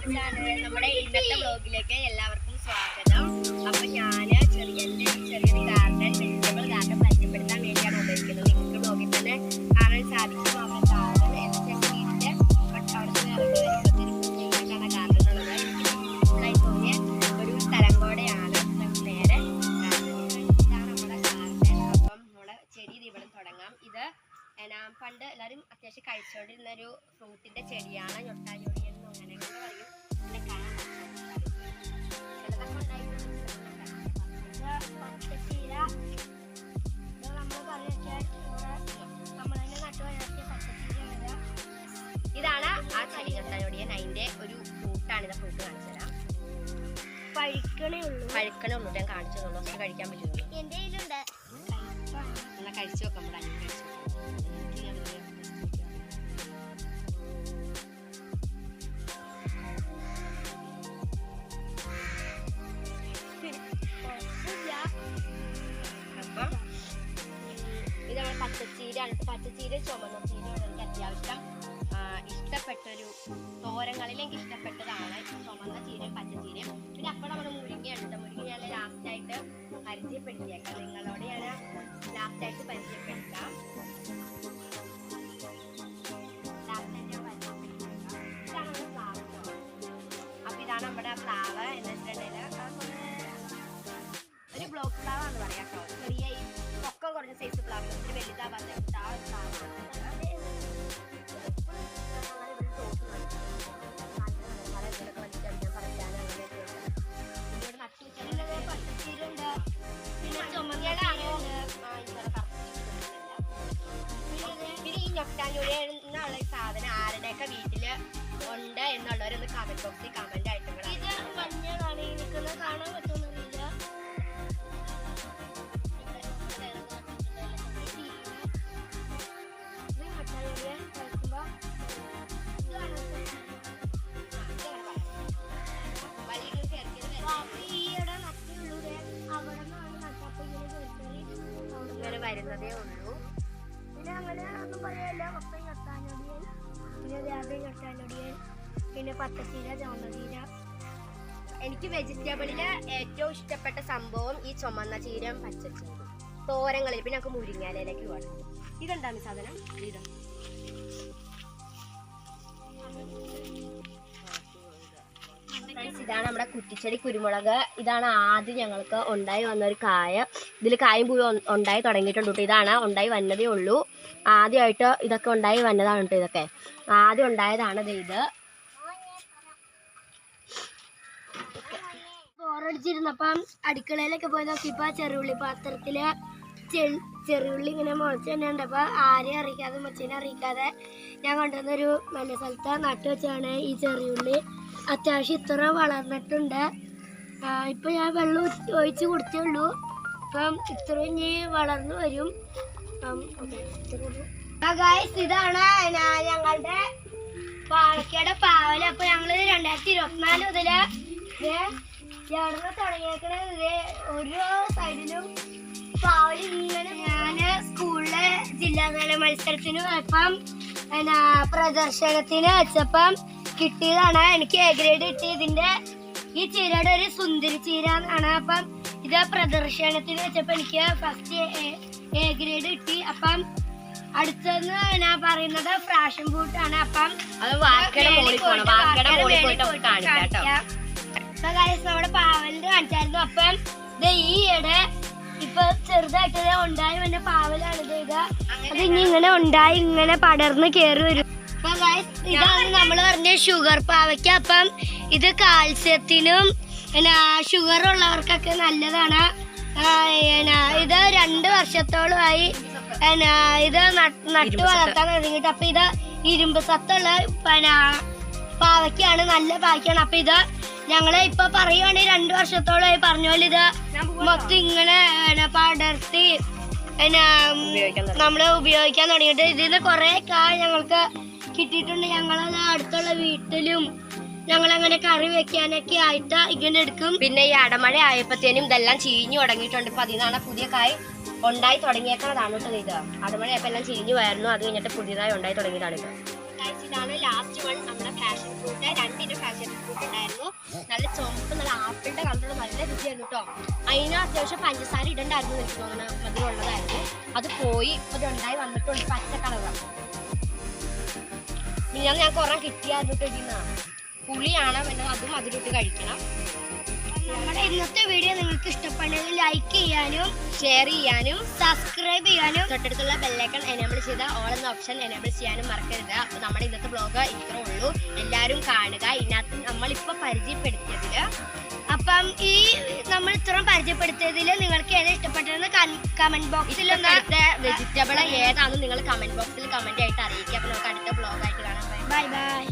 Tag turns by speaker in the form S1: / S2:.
S1: നമ്മുടെ ഇന്നത്തെ വ്ലോഗിലേക്ക് എല്ലാവർക്കും സ്വാഗതം. അപ്പൊ ഞാന് ചെറിയൊരു ഗാർഡൻ, വെജിറ്റബിൾ ഗാർഡൻ പരിചയപ്പെടുത്താൻ വേണ്ടിയാണ് ഉപയോഗിക്കുന്നത്. നിങ്ങൾക്ക് വ്ലോഗിൽ തന്നെ കാണാൻ സാധിക്കും. അവിടെ ഗാർഡൻ വീട്ടില് ഗാർഡൻ ഉള്ളത്. എനിക്ക് തോന്നിയ ഒരു സ്ഥലം കൂടെയാണ് നേരെ ഇതാണ് നമ്മുടെ ഗാർഡൻ. അപ്പം നമ്മളെ ചെടി ഇവിടെ തുടങ്ങാം. ഇത് പണ്ട് എല്ലാവരും അത്യാവശ്യം കഴിച്ചുകൊണ്ടിരുന്ന ഒരു ഫ്രൂട്ടിന്റെ ചെടിയാണ്. ഞൊട്ടാഞ്ഞൊടി എന്നും അങ്ങനെയൊക്കെ പറയും. ഇതാണ് ആ ചെടി ഞൊട്ടാഞ്ഞൊടിയൻ. അതിന്റെ ഒരു ഫ്രൂട്ടാണ്. ഇത് ഫ്രൂട്ട് കാണിച്ചു തരാം. പഴുക്കണേ ഉള്ളൂ. ഞാൻ കാണിച്ചു തന്നു. പക്ഷെ കഴിക്കാൻ പറ്റുള്ളൂ. എന്റെ കയ്യിലുണ്ട്. എന്നാ കഴിച്ചു നോക്കാം. നമ്മുടെ അഞ്ച് കഴിച്ചു ഇതാണ് പച്ചച്ചീരയാണ്. പച്ചച്ചീര ചുമന്ന ചീരയാണ് എനിക്ക് അത്യാവശ്യം ഇഷ്ടപ്പെട്ടൊരു തോരങ്ങളിൽ എനിക്ക് ഇഷ്ടപ്പെട്ടതാണ് ചുമന്ന ചീരയും പച്ചച്ചീരയും. പിന്നെ അപ്പോൾ നമ്മൾ മുരിങ്ങയുണ്ട്. മുരിങ്ങ ഞാൻ ലാസ്റ്റായിട്ട് പരിചയപ്പെടുത്തിയേക്കാം. നിങ്ങളോട് ഞാൻ ലാസ്റ്റായിട്ട് പരിചയപ്പെടുത്താം. അപ്പൊ ഇതാണ് നമ്മുടെ പ്ലാവ് എന്ന് വെച്ചിട്ടുണ്ടെങ്കിൽ ഒരു ബ്ലോക്ക് പ്ലാവ് എന്ന് പറയാം കേട്ടോ. ചെറിയ ഈ പൊക്കം കുറഞ്ഞ സൈസ് പ്ലാവ്, ഒത്തിരി വലുതാവാത്ത പിന്നെ ഈ ഞൊട്ടാഞ്ഞൊടി എന്നുള്ള സാധനം ആരുടെയൊക്കെ വീട്ടില് ഉണ്ട് എന്നുള്ളവരൊന്ന് കമന്റ് ബോക്സിൽ കമന്റ് ആയിട്ട് ഇത് മഞ്ഞളാണ് നിൽക്കുന്നത്. കാണാൻ പറ്റുന്നില്ല. ഇങ്ങനെ വരുന്നതേ ഉള്ളൂ. പിന്നെ അങ്ങനെ ഒന്നും പറയല്ല. മൊത്തം ഞൊട്ടാഞ്ഞൊടിയൻ, പിന്നെ രാവിലെ ഞൊട്ടാഞ്ഞൊടിയൻ, പിന്നെ പച്ചച്ചീര, ചുമന്നചീര. എനിക്ക് വെജിറ്റബിളില് ഏറ്റവും ഇഷ്ടപ്പെട്ട സംഭവം ഈ ചുമന്ന ചീരയും പച്ചച്ചീര തോരങ്ങളിൽ. പിന്നെ നമുക്ക് മുരിങ്ങാലയിലേക്ക് പോകണം. ഇതെന്താണ് സാധനം? ഇതാണ് നമ്മുടെ കുറ്റിച്ചെടി കുരുമുളക്. ഇതാണ് ആദ്യം ഞങ്ങൾക്ക് ഉണ്ടായി വന്ന ഒരു കായ. ഇതിൽ കായും പൂവും ഉണ്ടായി തുടങ്ങിയിട്ടുണ്ട് കേട്ടോ. ഇതാണ് ഉണ്ടായി വന്നതേ ഉള്ളൂ. ആദ്യമായിട്ട് ഇതൊക്കെ ഉണ്ടായി വന്നതാണ് കേട്ടോ. ഇതൊക്കെ ആദ്യം ഉണ്ടായതാണ്. ഇത് ബോറടിച്ചിരുന്നപ്പം അടുക്കളയിലൊക്കെ പോയി നോക്കിയപ്പോൾ ചെറുള്ളി പാത്രത്തില് ചെറുള്ളി ഇങ്ങനെ മുളച്ച് തന്നെ ഉണ്ട്. അപ്പോൾ ആരെയും അറിയിക്കാതെ മച്ചനെ അറിയിക്കാതെ ഞാൻ കൊണ്ടുവന്നൊരു നല്ല സ്ഥലത്ത് നട്ടു വെച്ചാണ് ഈ ചെറിയുള്ളി. അത്യാവശ്യം ഇത്ര വളർന്നിട്ടുണ്ട്. ഇപ്പം ഞാൻ വെള്ളം ഒഴിച്ച് കൊടുത്തേ ഉള്ളൂ. അപ്പം ഇത്ര ഇനി വളർന്നു വരും. ഇതാണ് ഞങ്ങളുടെ പാലക്കാട് പാവല്. അപ്പൊ ഞങ്ങള് 2024 മുതല് എവിടെ തുടങ്ങിയേക്കണത് ഓരോ സൈഡിലും പാവല് ഇങ്ങനെ. ഞാന് സ്കൂളിലെ ജില്ലാതല മത്സരത്തിന് പോയപ്പം പ്രദർശനത്തിന് വെച്ചപ്പം കിട്ടിയതാണ്. എനിക്ക് എ ഗ്രേഡ് കിട്ടി. ഇതിന്റെ ഈ ചീരയുടെ ഒരു സുന്ദരി ചീര ആണ്. അപ്പം ഇത് പ്രദർശനത്തിന് വെച്ചപ്പോ എനിക്ക് ഫസ്റ്റ് എ ഗ്രേഡ് കിട്ടി. അപ്പം അടുത്തെന്ന് ഞാൻ പറയുന്നത് ഫ്രാഷൻ ഫ്രൂട്ട് ആണ്. അപ്പം നമ്മുടെ പാവലിന്റെ കാണിച്ചായിരുന്നു. അപ്പം ഇത് ഈയിടെ ഇപ്പൊ ചെറുതായിട്ട് ഉണ്ടായി വന്ന പാവലാണിത്. അത് ഇനി ഇങ്ങനെ ഉണ്ടായി ഇങ്ങനെ പടർന്ന് കയറി വരും. ഇതാണ് നമ്മൾ പറഞ്ഞ ഷുഗർ പാവയ്ക്ക. അപ്പം ഇത് കാൽസ്യത്തിനും ഷുഗർ ഉള്ളവർക്കൊക്കെ നല്ലതാണ്. ഇത് 2 വർഷത്തോളമായി ഇത് നട്ടു വളർത്താൻ തുടങ്ങിയിട്ട്. അപ്പൊ ഇത് ഇരുമ്പ് സത്തുള്ള പാവയ്ക്കാണ്. നല്ല പാവയ്ക്കാണ്. അപ്പൊ ഇത് ഞങ്ങള് ഇപ്പൊ പറയുവാണെങ്കിൽ 2 വർഷത്തോളമായി പറഞ്ഞ പോലെ ഇത് മൊത്തം ഇങ്ങനെ പടർത്തി നമ്മള് ഉപയോഗിക്കാൻ തുടങ്ങിയിട്ട്. ഇതിന് കുറെ കായ ഞങ്ങൾക്ക് കിട്ടിയിട്ടുണ്ട്. ഞങ്ങളത് അടുത്തുള്ള വീട്ടിലും ഞങ്ങളങ്ങനെ കറി വെക്കാനൊക്കെ ആയിട്ട് ഇങ്ങനെ എടുക്കും. പിന്നെ ഈ അടമഴ ആയപ്പോഴത്തേനും ഇതെല്ലാം ചീഞ്ഞു തുടങ്ങിയിട്ടുണ്ട്. ഇപ്പൊ അതിനാണ് പുതിയ കായ് ഉണ്ടായി തുടങ്ങിയേക്കുന്നതാണ് കേട്ടോ. ഇത് അടമഴ ആയപ്പോ എല്ലാം ചീഞ്ഞു പോയായിരുന്നു. അത് കഴിഞ്ഞിട്ട് പുതിയതായി ഉണ്ടായി തുടങ്ങിയതാണ് ഇത്. ഇതാണ് ലാസ്റ്റ് വൺ നമ്മുടെ ഫാഷൻ ഫ്രൂട്ട്. 2 ഫാഷൻ ഫ്രൂട്ട് ഉണ്ടായിരുന്നു. നല്ല ചുമപ്പ് നല്ല ആപ്പിളിന്റെ കളറുള്ള നല്ല രുചിയായിരുന്നു കേട്ടോ. അതിന് അത്യാവശ്യം പഞ്ചസാര ഇടണ്ടായിരുന്നു എനിക്ക് തോന്നുന്നു, മധുരമുള്ളതായിരുന്നു. അത് പോയി അത് ഉണ്ടായി വന്നിട്ടുണ്ട് പച്ച കളറാണ്. ഞാൻ കുറെ കിട്ടിയായിരുന്നു കേട്ടോ. പുളിയാണ് പിന്നെ അതും അതിലിട്ട് കഴിക്കണം. നമ്മുടെ ഇന്നത്തെ വീഡിയോ നിങ്ങൾക്ക് ഇഷ്ടപ്പെട്ടെങ്കിൽ ലൈക്ക് ചെയ്യാനും ഷെയർ ചെയ്യാനും സബ്സ്ക്രൈബ് ചെയ്യാനും തൊട്ടടുത്തുള്ള ബെല്ലൈക്കൺ എനേബിൾ ചെയ്ത ഓൾ എന്ന ഓപ്ഷൻ എനേബിൾ ചെയ്യാനും മറക്കരുത്. അപ്പോൾ നമ്മുടെ ഇന്നത്തെ വ്ലോഗ് ഇത്രേ ഉള്ളൂ. എല്ലാവരും കാണുക. ഇതിനകത്ത് നമ്മളിപ്പോൾ പരിചയപ്പെടുത്തിയതിൽ അപ്പം ഈ നമ്മൾ ഇത്രയും പരിചയപ്പെടുത്തിയതിൽ നിങ്ങൾക്ക് ഏതാ ഇഷ്ടപ്പെട്ടതെന്ന് കമന്റ് ബോക്സിൽ വെജിറ്റബിൾ ഏതാണെന്ന് നിങ്ങൾ കമന്റ് ബോക്സിൽ കമന്റ് ആയിട്ട് അറിയിക്കുക. അപ്പോൾ നമുക്ക് അടുത്ത വ്ലോഗായിട്ട് കാണാം. Bye bye.